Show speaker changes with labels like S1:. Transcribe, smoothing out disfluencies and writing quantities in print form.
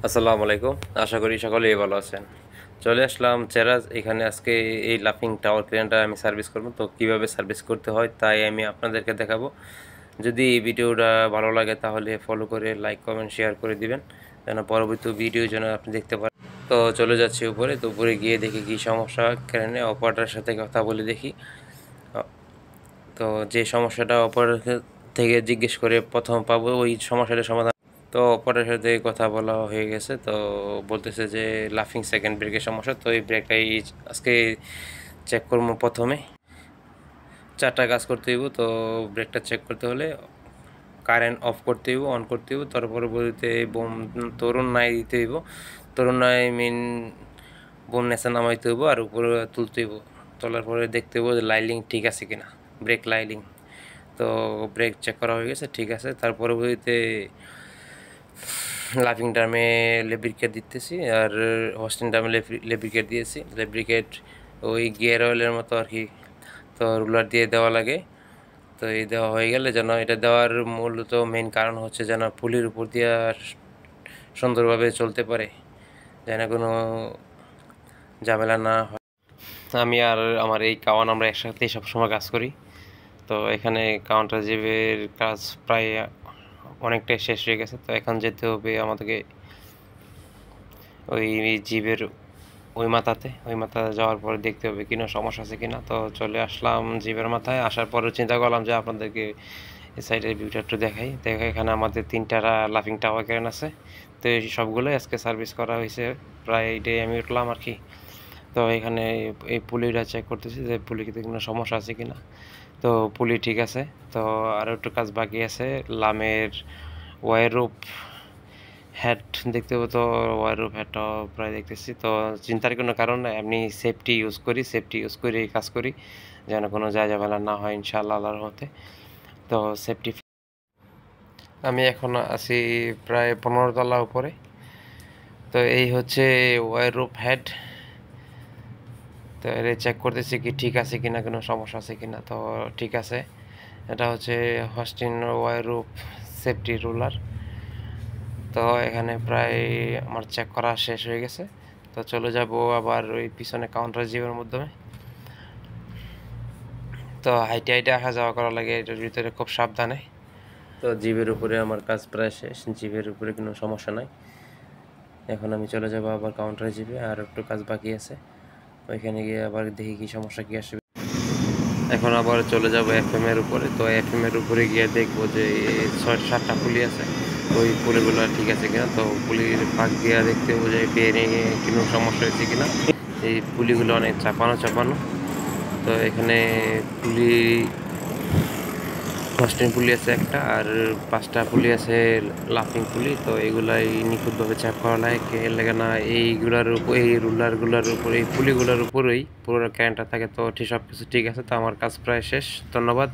S1: আসসালামু আলাইকুম। আশা করি সকলেই ভালো আছেন। চলে আসলাম চেরাজ। এখানে আজকে এই লাফিং টাওয়ার ক্রেনটা আমি সার্ভিস করব। তো কিভাবে সার্ভিস করতে হয় তাই আমি আপনাদেরকে দেখাবো। যদি এই ভিডিওটা ভালো লাগে তাহলে ফলো করে লাইক, কমেন্ট, শেয়ার করে দিবেন যেন পরবর্তী ভিডিও যেন আপনি দেখতে পারেন। তো চলে যাচ্ছি উপরে। তো উপরে গিয়ে দেখি কী সমস্যা ক্রেনে, অপারেটরের সাথে কথা বলে দেখি। তো যে সমস্যাটা অপারেটর থেকে জিজ্ঞেস করে প্রথম পাবো ওই সমস্যাটার সমাধান। তো অপারেটরের সাথে কথা বলা হয়ে গেছে। তো বলতেছে যে লাফিং সেকেন্ড ব্রেকের সমস্যা। তো এই ব্রেকটাই আজকে চেক করবো। প্রথমে 4টা কাজ করতে হইব। তো ব্রেকটা চেক করতে হলে কারেন্ট অফ করতে হইব, অন করতে হইব, তার পরবর্তীতে বোম তরুণ নাই দিতে হইব। তরুণ নাই মেন বোম নেশা নামাইতে হইব আর উপরে তুলতে হইব। তোলার পরে দেখতে হইব যে লাইলিং ঠিক আছে কিনা, ব্রেক লাইলিং। তো ব্রেক চেক করা হয়ে গেছে, ঠিক আছে। তার পরবর্তীতে লাফিং টার্মে লেব্রিকেট দিতেছি আর হস্টিং টার্মে লেব্রিকেট দিয়েছি। লেব্রিকেট ওই গিয়ার অয়েলের মতো আর কি। তো রুলার দিয়ে দেওয়া লাগে। তো এই দেওয়া হয়ে গেলে যেন, এটা দেওয়ার মূলত মেইন কারণ হচ্ছে যেন পুলির উপর দিয়ে সুন্দরভাবে চলতে পারে, যেন কোনো ঝামেলা না হয়। আমি আর আমার এই কাওয়ান আমরা একসাথেই সবসময় কাজ করি। তো এখানে কাউন্টার জিবের কাজ প্রায় অনেকটাই শেষ হয়ে গেছে। তো এখন যেতে হবে আমাদেরকে ওই জিবের ওই মাথাতে যাওয়ার পরে দেখতে হবে কিনা সমস্যা আছে কিনা। তো চলে আসলাম জিবের মাথায়। আসার পরে চিন্তা করলাম যে আপনাদেরকে এই সাইডের ভিউটা একটু দেখাই। এখানে আমাদের 3টা লাফিং টাওয়ার ক্রেন আছে। তো এই সবগুলোই আজকে সার্ভিস করা হয়েছে। প্রায় এইটাই আমি উঠলাম আর কি। তো এখানে এই পুলিটা চেক করতেছি যে পুলিতে কোনো সমস্যা আছে কিনা। তো পুলি ঠিক আছে। তো আরও একটু কাজ বাকি আছে। লামের ওয়ার রুপ হেড দেখতে হবে। তো ওয়ার রুপ হেডটাও প্রায় দেখতেছি। তো চিন্তার কোনো কারণ নাই, আমি সেফটি ইউজ করে কাজ করি যেন কোনো ঝামেলা না হয় ইনশাআল্লাহ আল্লাহর রহমতে। তো সেফটি আমি এখন আছি প্রায় 15 তলা উপরে। তো এই হচ্ছে ওয়ার রুপ হেড। তো এর চেক করতেছি কি ঠিক আছে কিনা, কোনো সমস্যা আছে কিনা। তো ঠিক আছে। এটা হচ্ছে হস্টিন ওয়ার রুপ সেফটি রুলার। তো এখানে প্রায় আমার চেক করা শেষ হয়ে গেছে। তো চলে যাব আবার ওই পিছনে কাউন্টার জিবের মাধ্যমে। তো হাইটে হাইটে আসা যাওয়া করা লাগে, এটার ভিতরে খুব সাবধানে। তো জিবের উপরে আমার কাজ প্রায় শেষ, জিবের উপরে কোনো সমস্যা নাই। এখন আমি চলে যাব আবার কাউন্টার জিবে, আর একটু কাজ বাকি আছে। ওইখানে গিয়ে আবার দেখি কি সমস্যা কি আসবে। এখন আবার চলে যাব এফএম এর উপরে। তো এফএম এর উপরে গিয়ে দেখবো যে 6-7টা পুলি আছে, ওই পুলিগুলো ঠিক আছে কিনা। তো পুলির ফাঁক দিয়ে দেখতে হবে যে বেয়ারিংয়ে কোনো সমস্যা হয়েছে কিনা। এই পুলিগুলো অনেক চাপানো। তো এখানে পুলি হস্টিং পুলি আছে একটা, আর 5টা পুলি আছে লাফিং পুলি। তো এগুলাই নিখুঁতভাবে চেক করা লাগে কে লাগে না। এইগুলার উপর, এই রুলারগুলোর উপর, এই পুলিগুলোর উপরেই পুরো ক্যানটা থাকে। তো ঠিক সব কিছু ঠিক আছে। তো আমার কাজ প্রায় শেষ। ধন্যবাদ।